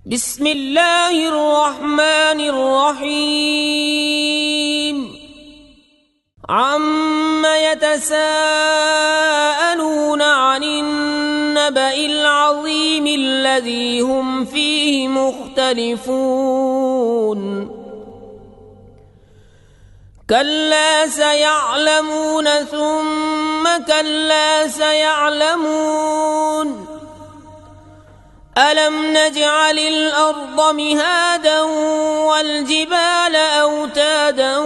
بسم الله الرحمن الرحيم عم يتساءلون عن النبأ العظيم الذي هم فيه مختلفون كلا سيعلمون ثم كلا سيعلمون ألم نجعل الأرض مهادا والجبال أوتادا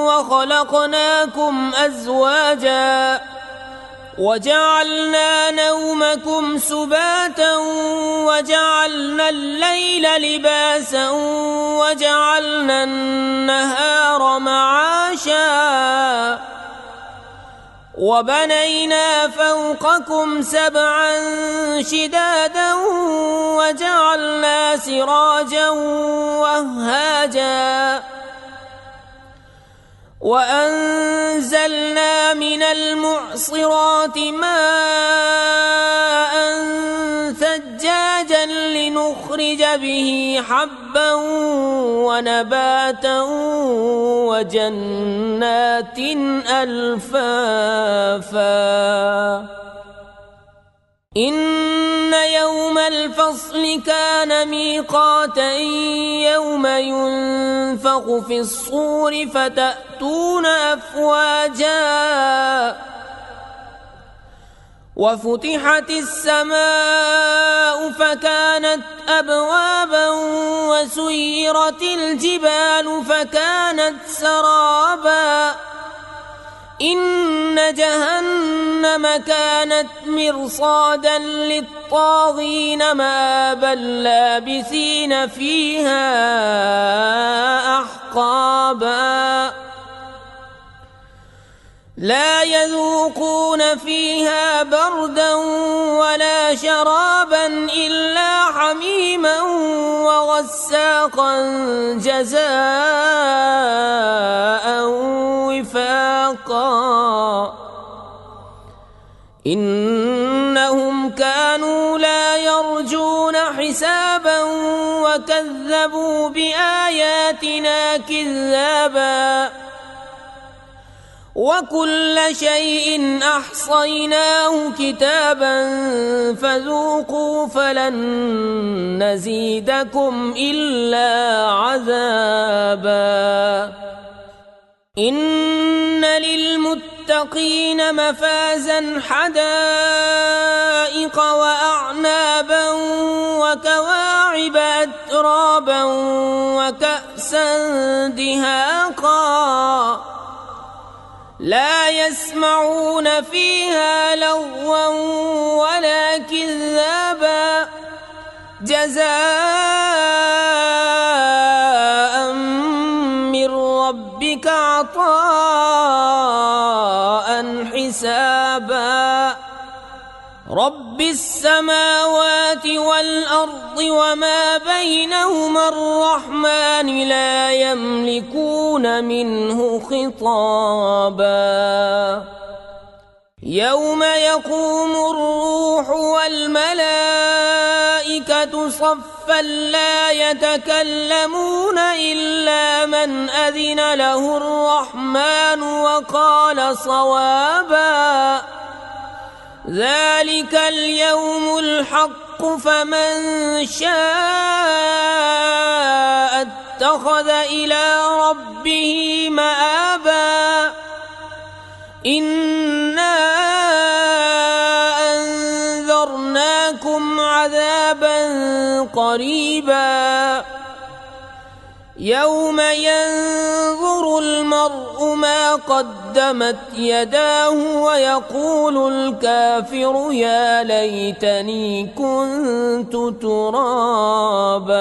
وخلقناكم أزواجا وجعلنا نومكم سباتا وجعلنا الليل لباسا وجعلنا النهار معاشا وبنينا فوقكم سبعا شدادا وجعلنا سراجا وهاجا وأنزلنا من المعصرات ماء ثجاجا لنخرج به حبا ونباتا وجنات ألفافا إن يوم الفصل كان ميقاتا يوم ينفخ في الصور فتأتون أفواجا وفتحت السماء فكانت أبوابا وسيرت الجبال فكانت سرابا إن جهنم كانت مرصادا للطاغين مآبا لابثين فيها أحقابا لا يذوقون فيها بردا ولا شرابا إلا حميما وغساقا جزاء وفاقا إنهم كانوا لا يرجون حسابا وكذبوا بآياتنا كذابا وكل شيء أحصيناه كتابا فذوقوا فلن نزيدكم إلا عذابا إن للمتقين مفازا حدائق وأعنابا وكواعب أترابا وكأسا دهاقا لا يسمعون فيها لغوا ولا كذابا جزاء من ربك عطاء حسابا رب السماوات والأرض وما بينهما الرحمن لا يملكون منه خطابا يوم يقوم الروح والملائكة صفا لا يتكلمون إلا من أذن له الرحمن وقال صوابا ذلك اليوم الحق فمن شاء اتخذ إلى ربه مآبا إنا أنذرناكم عذابا قريبا يوم ينظر المرء ما قدمت يداه ويقول الكافر يا ليتني كنت ترابا